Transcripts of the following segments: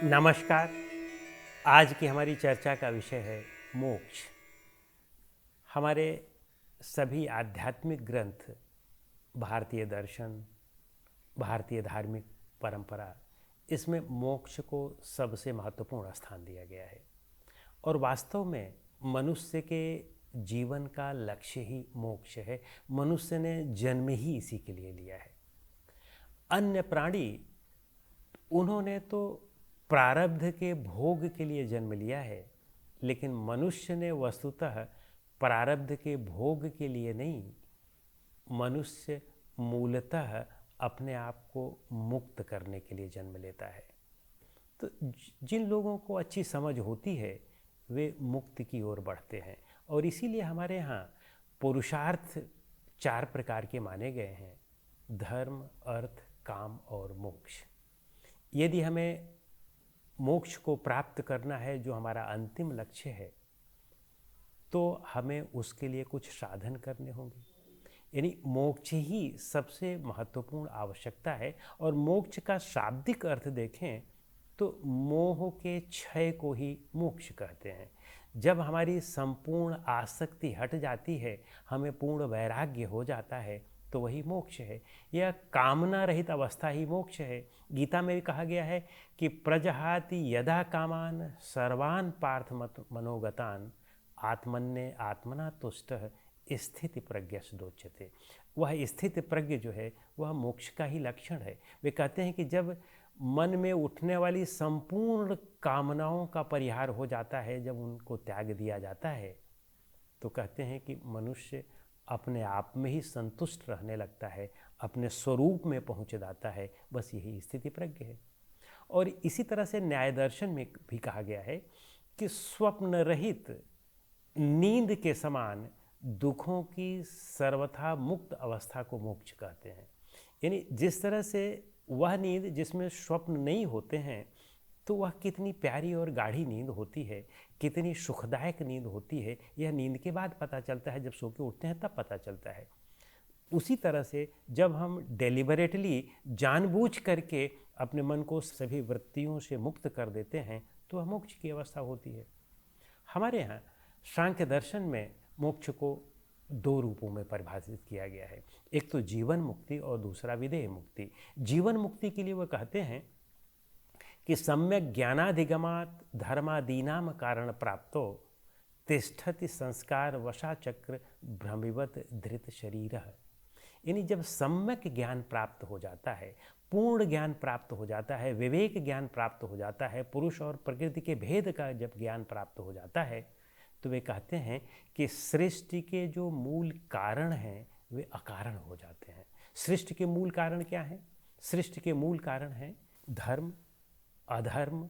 नमस्कार। आज की हमारी चर्चा का विषय है मोक्ष। हमारे सभी आध्यात्मिक ग्रंथ, भारतीय दर्शन, भारतीय धार्मिक परंपरा, इसमें मोक्ष को सबसे महत्वपूर्ण स्थान दिया गया है और वास्तव में मनुष्य के जीवन का लक्ष्य ही मोक्ष है। मनुष्य ने जन्म ही इसी के लिए लिया है। अन्य प्राणी, उन्होंने तो प्रारब्ध के भोग के लिए जन्म लिया है, लेकिन मनुष्य ने वस्तुतः प्रारब्ध के भोग के लिए नहीं, मनुष्य मूलतः अपने आप को मुक्त करने के लिए जन्म लेता है। तो जिन लोगों को अच्छी समझ होती है वे मुक्ति की ओर बढ़ते हैं और इसीलिए हमारे यहाँ पुरुषार्थ 4 प्रकार के माने गए हैं: धर्म, अर्थ, काम और मोक्ष। यदि हमें मोक्ष को प्राप्त करना है, जो हमारा अंतिम लक्ष्य है, तो हमें उसके लिए कुछ साधन करने होंगे। यानी मोक्ष ही सबसे महत्वपूर्ण आवश्यकता है। और मोक्ष का शाब्दिक अर्थ देखें तो मोह के क्षय को ही मोक्ष कहते हैं। जब हमारी संपूर्ण आसक्ति हट जाती है, हमें पूर्ण वैराग्य हो जाता है, तो वही मोक्ष है। यह कामना रहित अवस्था ही मोक्ष है। गीता में भी कहा गया है कि प्रजहाति यदा कामान सर्वान पार्थ मनोगतान आत्मन्य आत्मना तुष्टः स्थिति प्रज्ञस्दोच्यते। वह स्थिति प्रज्ञ जो है वह मोक्ष का ही लक्षण है। वे कहते हैं कि जब मन में उठने वाली संपूर्ण कामनाओं का परिहार हो जाता है, जब उनको त्याग दिया जाता है, तो कहते हैं कि मनुष्य अपने आप में ही संतुष्ट रहने लगता है, अपने स्वरूप में पहुँच जाता है। बस यही स्थिति प्रज्ञ है। और इसी तरह से न्याय दर्शन में भी कहा गया है कि स्वप्न रहित नींद के समान दुखों की सर्वथा मुक्त अवस्था को मोक्ष कहते हैं। यानी जिस तरह से वह नींद जिसमें स्वप्न नहीं होते हैं, तो वह कितनी प्यारी और गाढ़ी नींद होती है, कितनी सुखदायक नींद होती है, यह नींद के बाद पता चलता है। जब सो के उठते हैं तब पता चलता है। उसी तरह से जब हम डेलिबरेटली जानबूझ करके अपने मन को सभी वृत्तियों से मुक्त कर देते हैं, तो वह मोक्ष की अवस्था होती है। हमारे यहाँ सांख्य दर्शन में मोक्ष को 2 रूपों में परिभाषित किया गया है। एक तो जीवन मुक्ति और दूसरा विदेह मुक्ति। जीवन मुक्ति के लिए वह कहते हैं कि सम्यक ज्ञानाधिगमात धर्मादीनाम कारण प्राप्तो तिष्ठति संस्कार वशाचक्र भ्रमिवत धृत शरीर। यानी जब सम्यक ज्ञान प्राप्त हो जाता है, पूर्ण ज्ञान प्राप्त हो जाता है, विवेक ज्ञान प्राप्त हो जाता है, पुरुष और प्रकृति के भेद का जब ज्ञान प्राप्त हो जाता है, तो वे कहते हैं कि सृष्टि के जो मूल कारण हैं वे अकारण हो जाते हैं। सृष्टि के मूल कारण क्या हैं? सृष्टि के मूल कारण हैं धर्म, अधर्म,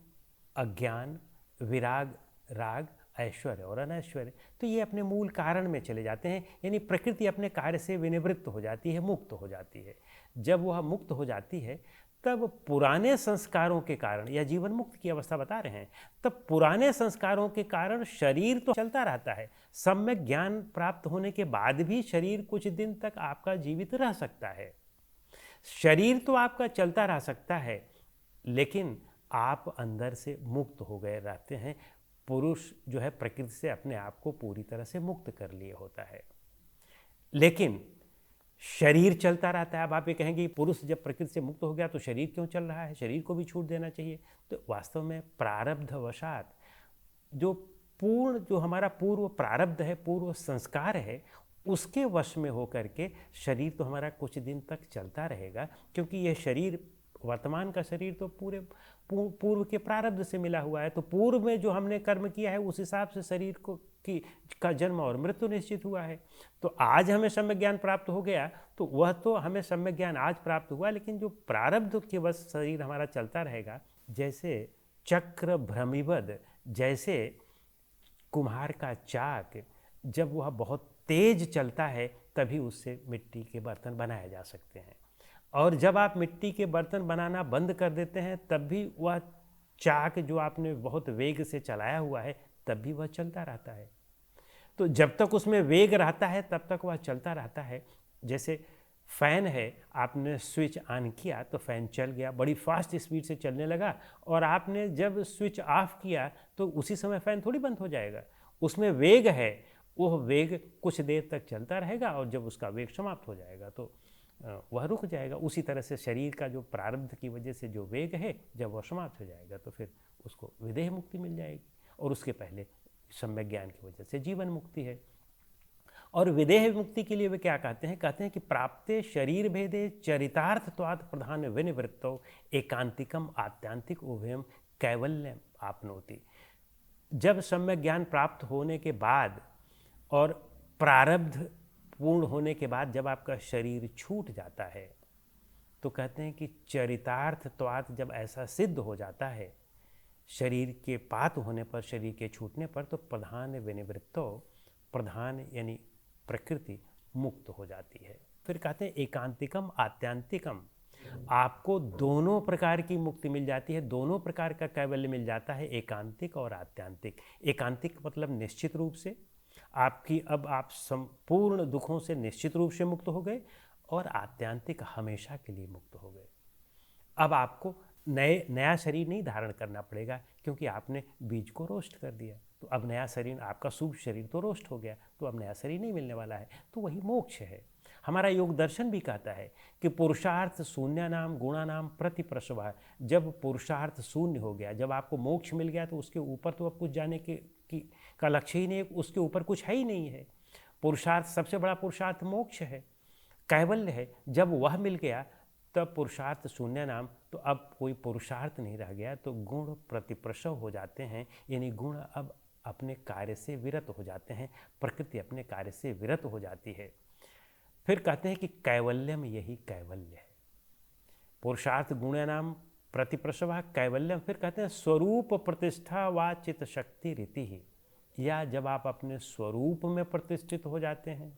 अज्ञान, विराग, राग, ऐश्वर्य और अनैश्वर्य। तो ये अपने मूल कारण में चले जाते हैं। यानी प्रकृति अपने कार्य से विनिवृत्त हो जाती है, मुक्त हो जाती है। जब वह मुक्त हो जाती है, तब पुराने संस्कारों के कारण, या जीवन मुक्त की अवस्था बता रहे हैं, तब पुराने संस्कारों के कारण शरीर तो चलता रहता है। सम्यक ज्ञान प्राप्त होने के बाद भी शरीर कुछ दिन तक आपका जीवित रह सकता है। शरीर तो आपका चलता रह सकता है, लेकिन आप अंदर से मुक्त हो गए रहते हैं। पुरुष जो है प्रकृति से अपने आप को पूरी तरह से मुक्त कर लिए होता है, लेकिन शरीर चलता रहता है। अब आप ये कहेंगे पुरुष जब प्रकृति से मुक्त हो गया तो शरीर क्यों चल रहा है, शरीर को भी छूट देना चाहिए। तो वास्तव में प्रारब्धवशात जो हमारा पूर्व प्रारब्ध है, पूर्व संस्कार है, उसके वश में होकर के शरीर तो हमारा कुछ दिन तक चलता रहेगा, क्योंकि यह शरीर, वर्तमान का शरीर तो पूर्व के प्रारब्ध से मिला हुआ है। तो पूर्व में जो हमने कर्म किया है उस हिसाब से शरीर का जन्म और मृत्यु निश्चित हुआ है। तो आज हमें सम्यक ज्ञान प्राप्त हो गया, तो वह तो हमें सम्यक ज्ञान आज प्राप्त हुआ, लेकिन जो प्रारब्ध के बस शरीर हमारा चलता रहेगा। जैसे चक्र भ्रमिवद, जैसे कुम्हार का चाक जब वह बहुत तेज चलता है तभी उससे मिट्टी के बर्तन बनाए जा सकते हैं, और जब आप मिट्टी के बर्तन बनाना बंद कर देते हैं तब भी वह चाक जो आपने बहुत वेग से चलाया हुआ है तब भी वह चलता रहता है। तो जब तक उसमें वेग रहता है तब तक वह चलता रहता है। जैसे फ़ैन है, आपने स्विच ऑन किया तो फ़ैन चल गया, बड़ी फास्ट स्पीड से चलने लगा, और आपने जब स्विच ऑफ किया तो उसी समय फ़ैन थोड़ी बंद हो जाएगा। उसमें वेग है, वो वेग कुछ देर तक चलता रहेगा, और जब उसका वेग समाप्त हो जाएगा तो वह रुक जाएगा। उसी तरह से शरीर का जो प्रारब्ध की वजह से जो वेग है, जब वह समाप्त हो जाएगा तो फिर उसको विदेह मुक्ति मिल जाएगी, और उसके पहले सम्यक ज्ञान की वजह से जीवन मुक्ति है। और विदेह मुक्ति के लिए वे क्या कहते हैं कि प्राप्ते शरीर भेदे चरितार्थत्वात् प्रधान विनिवृत्तो एकांतिकम आत्यांतिक उभयम कैवल्यम आपनोति। जब सम्यक ज्ञान प्राप्त होने के बाद और प्रारब्ध पूर्ण होने के बाद जब आपका शरीर छूट जाता है, तो कहते हैं कि चरितार्थत्वात् जब ऐसा सिद्ध हो जाता है, शरीर के पात होने पर, शरीर के छूटने पर, तो प्रधान विनिवृत्तो, प्रधान यानी प्रकृति मुक्त हो जाती है। फिर कहते हैं एकांतिकम आत्यांतिकम, आपको दोनों प्रकार की मुक्ति मिल जाती है, दोनों प्रकार का कैवल्य मिल जाता है, एकांतिक और आत्यांतिक। एकांतिक मतलब निश्चित रूप से आपकी, अब आप संपूर्ण दुखों से निश्चित रूप से मुक्त हो गए, और आत्यांतिक हमेशा के लिए मुक्त हो गए। अब आपको नया शरीर नहीं धारण करना पड़ेगा, क्योंकि आपने बीज को रोस्ट कर दिया, तो अब नया शरीर, आपका शुभ शरीर तो रोस्ट हो गया, तो अब नया शरीर नहीं मिलने वाला है, तो वही मोक्ष है। हमारा योग दर्शन भी कहता है कि पुरुषार्थ शून्य नाम गुणा नाम प्रति प्रसवा। जब पुरुषार्थ शून्य हो गया, जब आपको मोक्ष मिल गया, तो उसके ऊपर तो अब कुछ जाने का लक्ष्य ही नहीं, उसके ऊपर कुछ है ही नहीं है। पुरुषार्थ, सबसे बड़ा पुरुषार्थ मोक्ष है, कैवल्य है। जब वह मिल गया तब पुरुषार्थ शून्य नाम, तो अब कोई पुरुषार्थ नहीं रह गया, तो गुण प्रतिप्रसव हो जाते हैं, यानी गुण अब अपने कार्य से विरत हो जाते हैं, प्रकृति अपने कार्य से विरत हो जाती है। फिर कहते हैं कि कैवल्यम, यही कैवल्य है। पुरुषार्थ गुण नाम प्रतिप्रसव कैवल्यम। फिर कहते हैं स्वरूप प्रतिष्ठा व चित्त शक्ति रीति ही, या जब आप अपने स्वरूप में प्रतिष्ठित हो जाते हैं,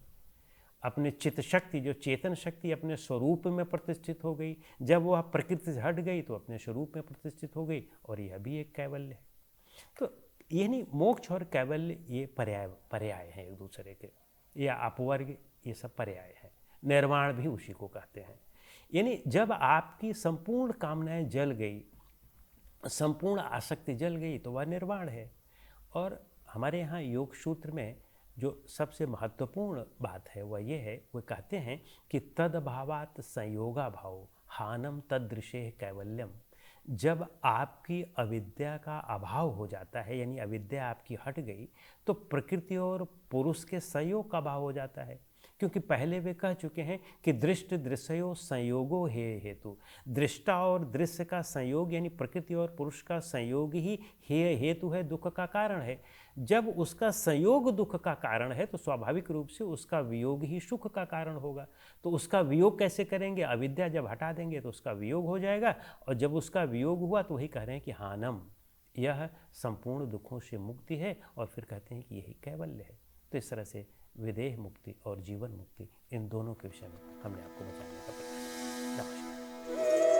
अपने चित्त शक्ति, जो चेतन शक्ति अपने स्वरूप में प्रतिष्ठित हो गई, जब वह प्रकृति से हट गई तो अपने स्वरूप में प्रतिष्ठित हो गई, और यह भी एक कैवल्य है। तो ये नहीं, मोक्ष और कैवल्य ये पर्याय हैं एक दूसरे के, या अपवर्ग, ये सब पर्याय हैं। निर्वाण भी उसी को कहते हैं। यानी जब आपकी संपूर्ण कामनाएं जल गई, संपूर्ण आसक्ति जल गई, तो वह निर्वाण है। और हमारे यहाँ योग सूत्र में जो सबसे महत्वपूर्ण बात है वह ये है, वो कहते हैं कि तदभावात संयोगा भाव हानम तदृशे कैवल्यम। जब आपकी अविद्या का अभाव हो जाता है, यानी अविद्या आपकी हट गई, तो प्रकृति और पुरुष के संयोग का भाव हो जाता है। क्योंकि पहले वे कह चुके हैं कि दृष्ट दृश्यो संयोगो हे हेतु, दृष्टा और दृश्य का संयोग यानी प्रकृति और पुरुष का संयोग ही हे हेतु है, दुख का कारण है। जब उसका संयोग दुख का कारण है, तो स्वाभाविक रूप से उसका वियोग ही सुख का कारण होगा। तो उसका वियोग कैसे करेंगे? अविद्या जब हटा देंगे तो उसका वियोग हो जाएगा, और जब उसका वियोग हुआ तो वही कह रहे हैं कि हानम, यह संपूर्ण दुखों से मुक्ति है, और फिर कहते हैं कि यही कैवल्य है। तो इस तरह से विदेह मुक्ति और जीवन मुक्ति, इन दोनों के विषय में हमने आपको बताने का प्रयास किया। नमस्कार।